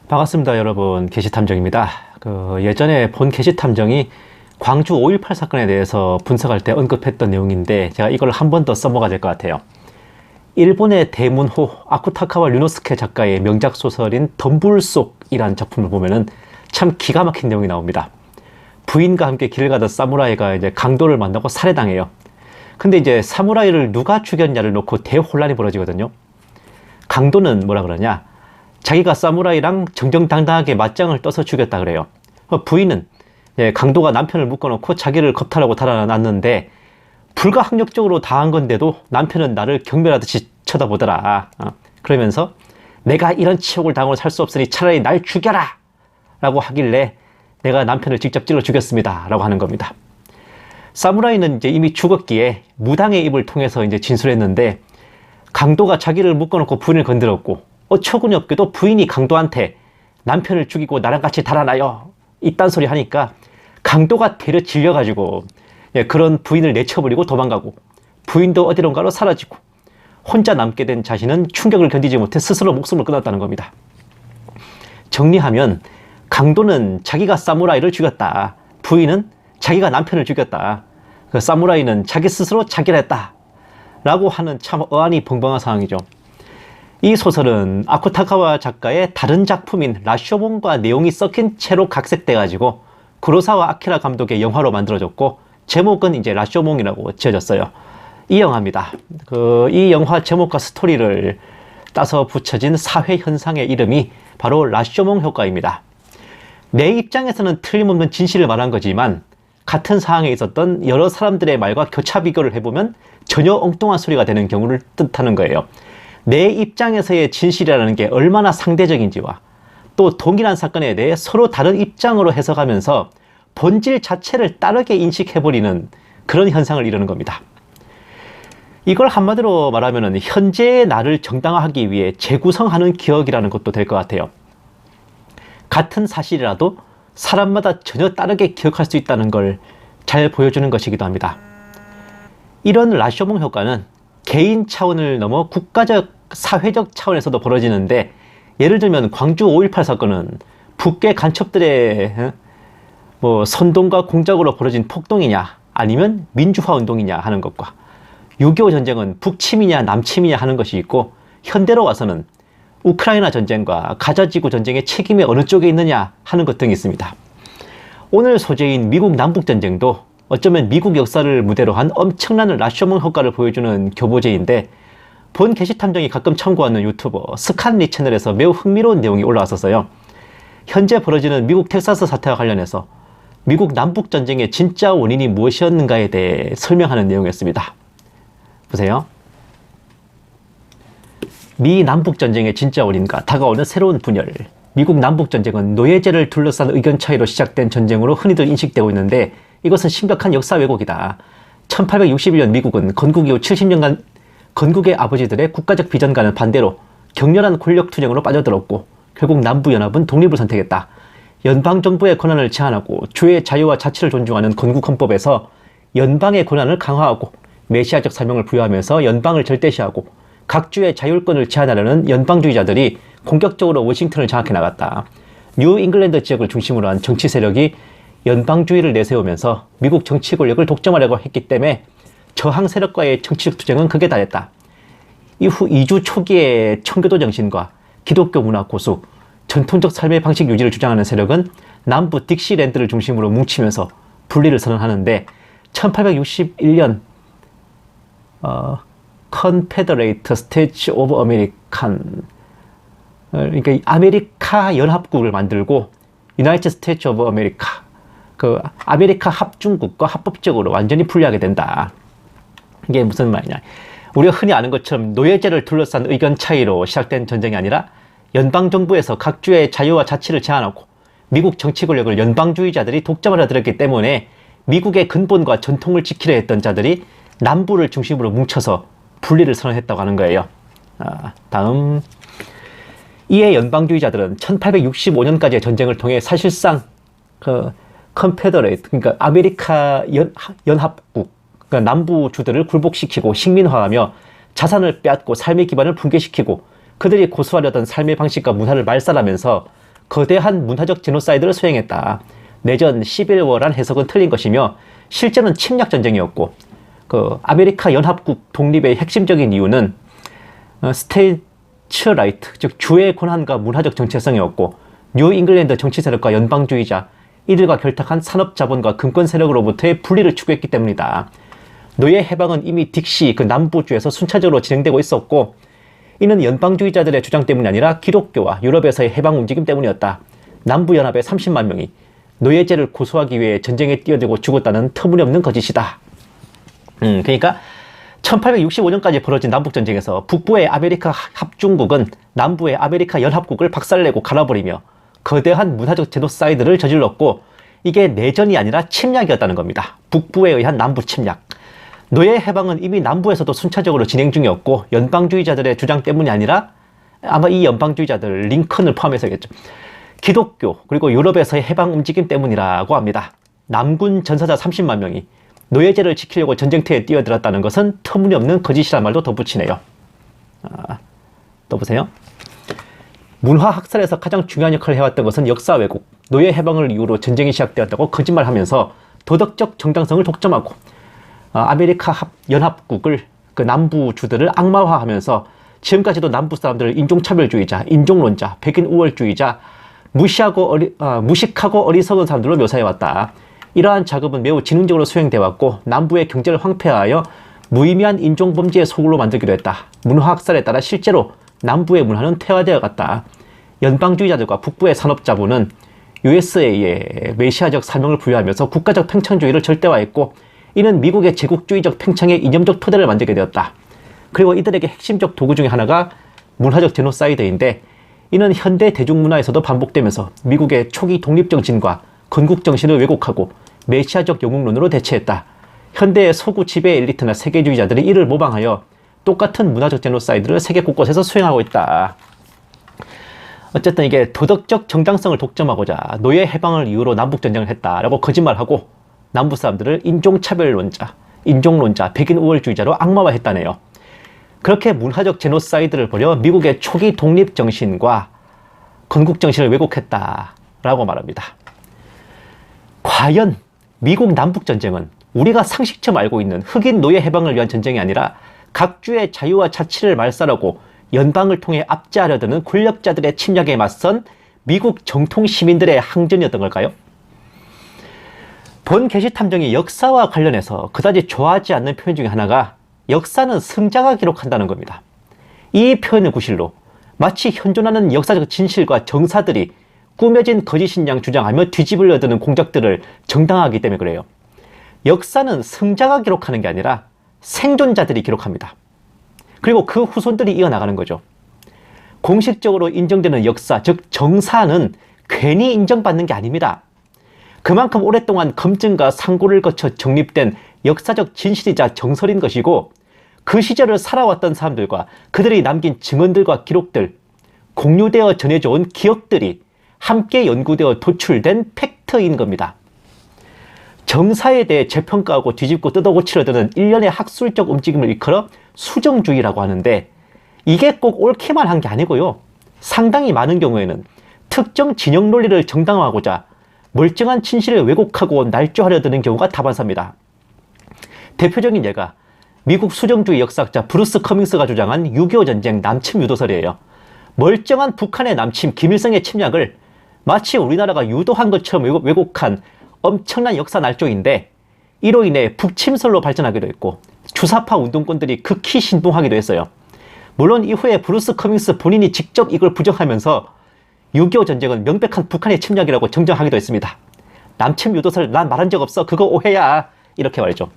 반갑습니다, 여러분. 게시탐정입니다. 예전에 본 게시탐정이 광주 5.18 사건에 대해서 분석할 때 언급했던 내용인데 제가 이걸 한 번 더 써먹어야 될 것 같아요. 일본의 대문호 아쿠타카와 류노스케 작가의 명작 소설인 덤불속이라는 작품을 보면은 참 기가 막힌 내용이 나옵니다. 부인과 함께 길을 가던 사무라이가 이제 강도를 만나고 살해당해요. 근데 이제 사무라이를 누가 죽였냐를 놓고 대혼란이 벌어지거든요. 강도는 뭐라 그러냐? 자기가 사무라이랑 정정당당하게 맞짱을 떠서 죽였다 그래요. 부인은 강도가 남편을 묶어놓고 자기를 겁탈하고 달아났는데 불가항력적으로 당한 건데도 남편은 나를 경멸하듯이 쳐다보더라. 그러면서 내가 이런 치욕을 당하고 살 수 없으니 차라리 날 죽여라! 라고 하길래 내가 남편을 직접 찔러 죽였습니다. 라고 하는 겁니다. 사무라이는 이제 이미 죽었기에 무당의 입을 통해서 이제 진술했는데 강도가 자기를 묶어놓고 부인을 건드렸고 어처구니 없게도 부인이 강도한테 남편을 죽이고 나랑 같이 달아나요. 이딴 소리 하니까 강도가 되려 질려가지고 그런 부인을 내쳐버리고 도망가고 부인도 어디론가로 사라지고 혼자 남게 된 자신은 충격을 견디지 못해 스스로 목숨을 끊었다는 겁니다. 정리하면 강도는 자기가 사무라이를 죽였다. 부인은 자기가 남편을 죽였다. 그 사무라이는 자기 스스로 자결 했다. 라고 하는 참 어안이 벙벙한 상황이죠. 이 소설은 아쿠타카와 작가의 다른 작품인 라쇼몬과 내용이 섞인 채로 각색돼가지고 구로사와 아키라 감독의 영화로 만들어졌고 제목은 이제 라쇼몬이라고 지어졌어요. 이 영화입니다. 이 영화 제목과 스토리를 따서 붙여진 사회 현상의 이름이 바로 라쇼몬 효과입니다. 내 입장에서는 틀림없는 진실을 말한 거지만 같은 상황에 있었던 여러 사람들의 말과 교차 비교를 해보면 전혀 엉뚱한 소리가 되는 경우를 뜻하는 거예요. 내 입장에서의 진실이라는 게 얼마나 상대적인지와 또 동일한 사건에 대해 서로 다른 입장으로 해석하면서 본질 자체를 다르게 인식해버리는 그런 현상을 이루는 겁니다. 이걸 한마디로 말하면 현재의 나를 정당화하기 위해 재구성하는 기억이라는 것도 될 것 같아요. 같은 사실이라도 사람마다 전혀 다르게 기억할 수 있다는 걸 잘 보여주는 것이기도 합니다. 이런 라쇼몬 효과는 개인 차원을 넘어 국가적, 사회적 차원에서도 벌어지는데 예를 들면 광주 5.18 사건은 북괴 간첩들의 선동과 공작으로 벌어진 폭동이냐 아니면 민주화 운동이냐 하는 것과 6.25 전쟁은 북침이냐 남침이냐 하는 것이 있고 현대로 와서는 우크라이나 전쟁과 가자지구 전쟁의 책임이 어느 쪽에 있느냐 하는 것 등이 있습니다. 오늘 소재인 미국 남북전쟁도 어쩌면 미국 역사를 무대로 한 엄청난 라쇼몬 효과를 보여주는 교보제인데 본 게시탐정이 가끔 참고하는 유튜버 스칸리 채널에서 매우 흥미로운 내용이 올라왔었어요. 현재 벌어지는 미국 텍사스 사태와 관련해서 미국 남북전쟁의 진짜 원인이 무엇이었는가에 대해 설명하는 내용이었습니다. 보세요. 미 남북전쟁의 진짜 원인과 다가오는 새로운 분열. 미국 남북전쟁은 노예제를 둘러싼 의견 차이로 시작된 전쟁으로 흔히들 인식되고 있는데 이것은 심각한 역사 왜곡이다. 1861년 미국은 건국 이후 70년간 건국의 아버지들의 국가적 비전과는 반대로 격렬한 권력 투쟁으로 빠져들었고 결국 남부연합은 독립을 선택했다. 연방정부의 권한을 제한하고 주의 자유와 자치를 존중하는 건국헌법에서 연방의 권한을 강화하고 메시아적 사명을 부여하면서 연방을 절대시하고 각 주의 자율권을 제한하려는 연방주의자들이 공격적으로 워싱턴을 장악해 나갔다. 뉴 잉글랜드 지역을 중심으로 한 정치 세력이 연방주의를 내세우면서 미국 정치 권력을 독점하려고 했기 때문에 저항 세력과의 정치적 투쟁은 극에 달했다. 이후 이주 초기의 청교도 정신과 기독교 문화 고수, 전통적 삶의 방식 유지를 주장하는 세력은 남부 딕시랜드를 중심으로 뭉치면서 분리를 선언하는데 1861년 Confederate States of American 그러니까 아메리카 연합국을 만들고 United States of America 아메리카 합중국과 합법적으로 완전히 분리하게 된다. 이게 무슨 말이냐? 우리가 흔히 아는 것처럼 노예제를 둘러싼 의견 차이로 시작된 전쟁이 아니라 연방정부에서 각 주의 자유와 자치를 제한하고 미국 정치 권력을 연방주의자들이 독점하려 들었기 때문에 미국의 근본과 전통을 지키려 했던 자들이 남부를 중심으로 뭉쳐서 분리를 선언했다고 하는 거예요. 다음. 이에 연방주의자들은 1865년까지의 전쟁을 통해 사실상 컨페더레이트, 그러니까 아메리카 연합국, 그러니까 남부주들을 굴복시키고 식민화하며 자산을 빼앗고 삶의 기반을 붕괴시키고 그들이 고수하려던 삶의 방식과 문화를 말살하면서 거대한 문화적 제노사이드를 수행했다. 내전 시빌워란 해석은 틀린 것이며 실제는 침략 전쟁이었고 그 아메리카 연합국 독립의 핵심적인 이유는 스테이츠 라이트, 즉 주의 권한과 문화적 정체성이었고 뉴 잉글랜드 정치 세력과 연방주의자 이들과 결탁한 산업 자본과 금권 세력으로부터의 분리를 추구했기 때문이다. 노예 해방은 이미 딕시 그 남부주에서 순차적으로 진행되고 있었고 이는 연방주의자들의 주장 때문이 아니라 기독교와 유럽에서의 해방 움직임 때문이었다. 남부연합의 30만 명이 노예제를 고수하기 위해 전쟁에 뛰어들고 죽었다는 터무니없는 거짓이다. 그러니까 1865년까지 벌어진 남북전쟁에서 북부의 아메리카 합중국은 남부의 아메리카 연합국을 박살내고 갈아버리며 거대한 문화적 제노사이드를 저질렀고 이게 내전이 아니라 침략이었다는 겁니다. 북부에 의한 남부 침략. 노예 해방은 이미 남부에서도 순차적으로 진행 중이었고 연방주의자들의 주장 때문이 아니라 아마 이 연방주의자들 링컨을 포함해서겠죠. 기독교 그리고 유럽에서의 해방 움직임 때문이라고 합니다. 남군 전사자 30만 명이 노예제를 지키려고 전쟁터에 뛰어들었다는 것은 터무니없는 거짓이란 말도 덧붙이네요. 또 보세요. 문화 학살에서 가장 중요한 역할을 해왔던 것은 역사 왜곡, 노예 해방을 이유로 전쟁이 시작되었다고 거짓말하면서 도덕적 정당성을 독점하고 아메리카 연합국을 그 남부주들을 악마화하면서 지금까지도 남부 사람들을 인종차별주의자, 인종론자, 백인 우월주의자, 무식하고 어리석은 사람들로 묘사해왔다. 이러한 작업은 매우 지능적으로 수행되어 왔고 남부의 경제를 황폐화하여 무의미한 인종범죄의 소굴로 만들기도 했다. 문화학살에 따라 실제로 남부의 문화는 퇴화되어 갔다. 연방주의자들과 북부의 산업자본은 USA에 메시아적 사명을 부여하면서 국가적 팽창주의를 절대화했고 이는 미국의 제국주의적 팽창의 이념적 토대를 만들게 되었다. 그리고 이들에게 핵심적 도구 중에 하나가 문화적 제노사이드인데 이는 현대 대중문화에서도 반복되면서 미국의 초기 독립정신과 건국정신을 왜곡하고 메시아적 영웅론으로 대체했다. 현대의 서구 지배 엘리트나 세계주의자들이 이를 모방하여 똑같은 문화적 제노사이드를 세계 곳곳에서 수행하고 있다. 어쨌든 이게 도덕적 정당성을 독점하고자 노예 해방을 이유로 남북전쟁을 했다라고 거짓말하고 남부 사람들을 인종차별론자, 인종론자, 백인 우월주의자로 악마화했다네요. 그렇게 문화적 제노사이드를 벌여 미국의 초기 독립정신과 건국정신을 왜곡했다라고 말합니다. 과연 미국 남북전쟁은 우리가 상식처럼 알고 있는 흑인 노예 해방을 위한 전쟁이 아니라 각주의 자유와 자치를 말살하고 연방을 통해 압제하려 드는 권력자들의 침략에 맞선 미국 정통 시민들의 항전이었던 걸까요? 본 게시탐정이 역사와 관련해서 그다지 좋아하지 않는 표현 중에 하나가 역사는 승자가 기록한다는 겁니다. 이 표현의 구실로 마치 현존하는 역사적 진실과 정사들이 꾸며진 거짓인 양 주장하며 뒤집으려 드는 공작들을 정당화하기 때문에 그래요. 역사는 승자가 기록하는 게 아니라 생존자들이 기록합니다. 그리고 그 후손들이 이어나가는 거죠. 공식적으로 인정되는 역사, 즉 정사는 괜히 인정받는 게 아닙니다. 그만큼 오랫동안 검증과 상고를 거쳐 정립된 역사적 진실이자 정설인 것이고 그 시절을 살아왔던 사람들과 그들이 남긴 증언들과 기록들, 공유되어 전해져 온 기억들이 함께 연구되어 도출된 팩트인 겁니다. 정사에 대해 재평가하고 뒤집고 뜯어고치려 드는 일련의 학술적 움직임을 일컬어 수정주의라고 하는데 이게 꼭 옳기만 한 게 아니고요. 상당히 많은 경우에는 특정 진영 논리를 정당화하고자 멀쩡한 진실을 왜곡하고 날조하려 드는 경우가 다반사입니다. 대표적인 예가 미국 수정주의 역사학자 브루스 커밍스가 주장한 6.25 전쟁 남침 유도설이에요. 멀쩡한 북한의 남침, 김일성의 침략을 마치 우리나라가 유도한 것처럼 왜곡한 엄청난 역사 날조인데 이로 인해 북침설로 발전하기도 했고 주사파 운동권들이 극히 신봉하기도 했어요. 물론 이후에 브루스 커밍스 본인이 직접 이걸 부정하면서 6.25 전쟁은 명백한 북한의 침략이라고 정정하기도 했습니다. 남침 유도설 난 말한 적 없어. 그거 오해야. 이렇게 말이죠.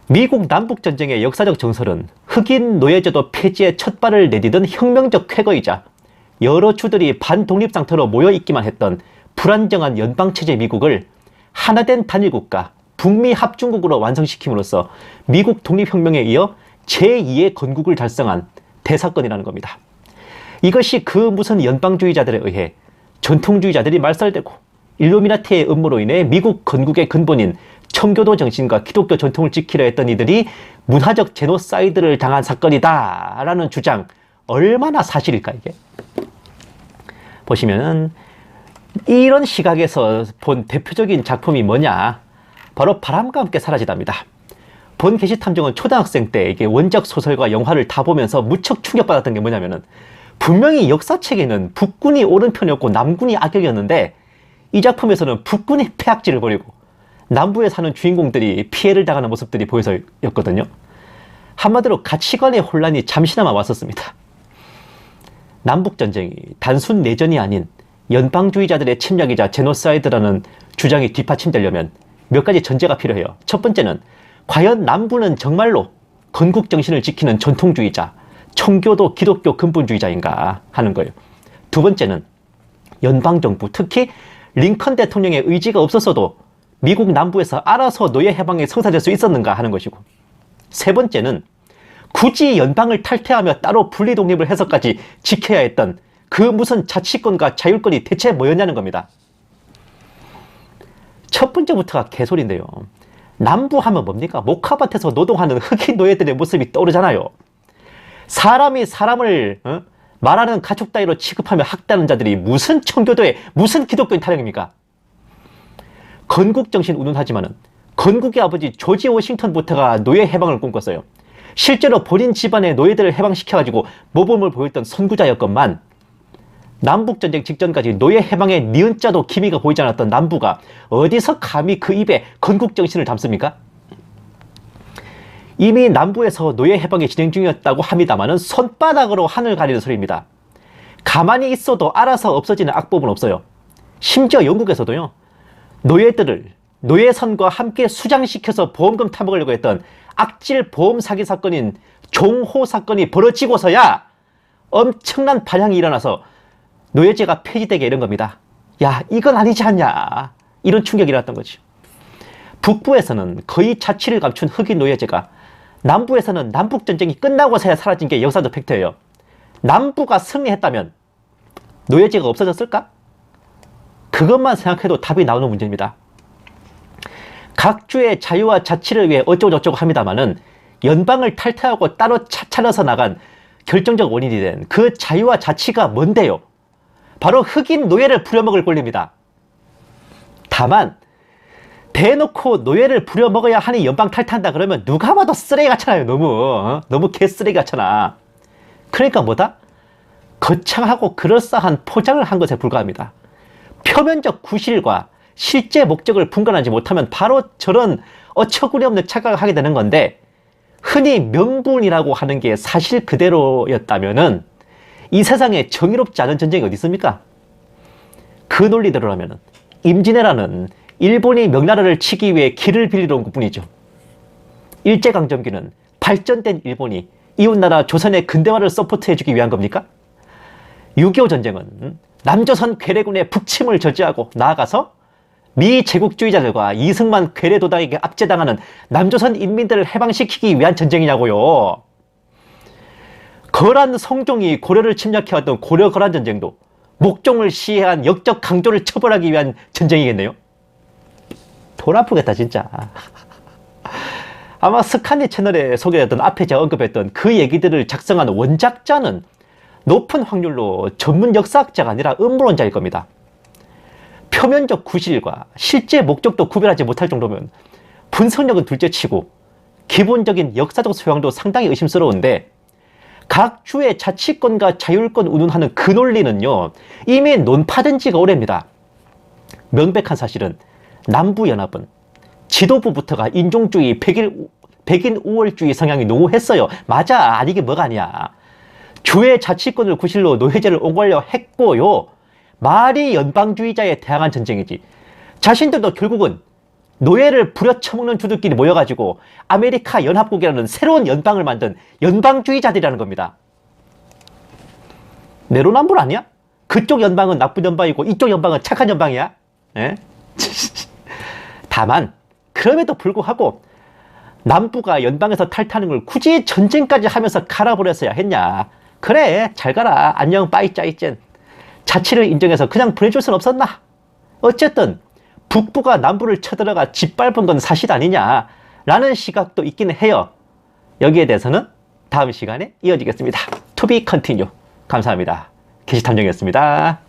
미국 남북전쟁의 역사적 정설은 흑인 노예제도 폐지의 첫 발을 내디딘 혁명적 쾌거이자 여러 주들이 반독립 상태로 모여있기만 했던 불안정한 연방체제 미국을 하나된 단일국가, 북미 합중국으로 완성시킴으로써 미국 독립혁명에 이어 제2의 건국을 달성한 대사건이라는 겁니다. 이것이 그 무슨 연방주의자들에 의해 전통주의자들이 말살되고 일루미나티의 음모로 인해 미국 건국의 근본인 청교도 정신과 기독교 전통을 지키려 했던 이들이 문화적 제노사이드를 당한 사건이다 라는 주장, 얼마나 사실일까 이게? 보시면은 이런 시각에서 본 대표적인 작품이 뭐냐? 바로 바람과 함께 사라지답니다. 본 게시탐정은 초등학생 때 이게 원작 소설과 영화를 다 보면서 무척 충격받았던 게 뭐냐면은 분명히 역사책에는 북군이 오른편이었고 남군이 악역이었는데 이 작품에서는 북군이 패악질을 벌이고 남부에 사는 주인공들이 피해를 당하는 모습들이 보여서였거든요. 한마디로 가치관의 혼란이 잠시나마 왔었습니다. 남북전쟁이 단순 내전이 아닌 연방주의자들의 침략이자 제노사이드라는 주장이 뒷받침되려면 몇 가지 전제가 필요해요. 첫 번째는 과연 남부는 정말로 건국정신을 지키는 전통주의자, 청교도 기독교 근본주의자인가 하는 거예요. 두 번째는 연방정부, 특히 링컨 대통령의 의지가 없었어도 미국 남부에서 알아서 노예 해방이 성사될 수 있었는가 하는 것이고, 세 번째는 굳이 연방을 탈퇴하며 따로 분리독립을 해서까지 지켜야 했던 그 무슨 자치권과 자율권이 대체 뭐였냐는 겁니다. 첫 번째부터가 개소리인데요. 남부 하면 뭡니까? 목화밭에서 노동하는 흑인 노예들의 모습이 떠오르잖아요. 사람이 사람을 말하는 가축 따위로 취급하며 학대하는 자들이 무슨 청교도에 무슨 기독교인 타령입니까? 건국정신 운운하지만은 건국의 아버지 조지 워싱턴부터가 노예 해방을 꿈꿨어요. 실제로 본인 집안의 노예들을 해방시켜가지고 모범을 보였던 선구자였건만 남북전쟁 직전까지 노예 해방의 니은자도 기미가 보이지 않았던 남부가 어디서 감히 그 입에 건국정신을 담습니까? 이미 남부에서 노예 해방이 진행 중이었다고 합니다만은 손바닥으로 하늘 가리는 소리입니다. 가만히 있어도 알아서 없어지는 악법은 없어요. 심지어 영국에서도요, 노예들을 노예선과 함께 수장시켜서 보험금 타먹으려고 했던 악질 보험 사기 사건인 종호 사건이 벌어지고서야 엄청난 반향이 일어나서 노예제가 폐지되게 이런 겁니다. 야, 이건 아니지 않냐, 이런 충격이 일어났던 거지. 북부에서는 거의 자치를 감춘 흑인 노예제가 남부에서는 남북전쟁이 끝나고서야 사라진 게 역사적 팩트예요. 남부가 승리했다면 노예제가 없어졌을까? 그것만 생각해도 답이 나오는 문제입니다. 각 주의 자유와 자치를 위해 어쩌고저쩌고 합니다만은 연방을 탈퇴하고 따로 차차려서 나간 결정적 원인이 된 그 자유와 자치가 뭔데요? 바로 흑인 노예를 부려먹을 권리입니다. 다만 대놓고 노예를 부려먹어야 하니 연방 탈퇴한다 그러면 누가 봐도 쓰레기 같잖아요. 너무 개쓰레기 같잖아. 그러니까 뭐다? 거창하고 그럴싸한 포장을 한 것에 불과합니다. 표면적 구실과 실제 목적을 분간하지 못하면 바로 저런 어처구니 없는 착각을 하게 되는 건데, 흔히 명분이라고 하는 게 사실 그대로였다면은 이 세상에 정의롭지 않은 전쟁이 어디 있습니까? 그 논리대로라면은 임진왜란은 일본이 명나라를 치기 위해 길을 빌리러 온 것뿐이죠. 일제강점기는 발전된 일본이 이웃나라 조선의 근대화를 서포트해주기 위한 겁니까? 6.25 전쟁은 남조선 괴뢰군의 북침을 저지하고 나아가서 미 제국주의자들과 이승만 괴뢰도당에게 압제당하는 남조선 인민들을 해방시키기 위한 전쟁이냐고요. 거란 성종이 고려를 침략해왔던 고려-거란 전쟁도 목종을 시해한 역적 강조를 처벌하기 위한 전쟁이겠네요. 돈 아프겠다 진짜. 아마 스칸리 채널에 소개했던 앞에 제가 언급했던 그 얘기들을 작성한 원작자는 높은 확률로 전문 역사학자가 아니라 음모론자일 겁니다. 표면적 구실과 실제 목적도 구별하지 못할 정도면 분석력은 둘째치고 기본적인 역사적 소양도 상당히 의심스러운데, 각 주의 자치권과 자율권 운운하는 그 논리는요, 이미 논파된 지가 오래입니다. 명백한 사실은 남부연합은 지도부부터가 인종주의, 백인 우월주의 성향이 농후했어요. 맞아, 아니게 뭐가 아니야. 주의 자치권을 구실로 노예제를 오가려 했고요. 말이 연방주의자에 대항한 전쟁이지. 자신들도 결국은 노예를 부려쳐먹는 주들끼리 모여가지고 아메리카 연합국이라는 새로운 연방을 만든 연방주의자들이라는 겁니다. 내로남불 아니야? 그쪽 연방은 나쁜 연방이고 이쪽 연방은 착한 연방이야? 예? 다만 그럼에도 불구하고 남부가 연방에서 탈퇴하는 걸 굳이 전쟁까지 하면서 갈아버렸어야 했냐. 그래, 잘 가라, 안녕, 빠이 짜이젠. 자치를 인정해서 그냥 보내줄 순 없었나? 어쨌든 북부가 남부를 쳐들어가 짓밟은 건 사실 아니냐 라는 시각도 있기는 해요. 여기에 대해서는 다음 시간에 이어지겠습니다. To be continue. 감사합니다. 게시탐정이었습니다.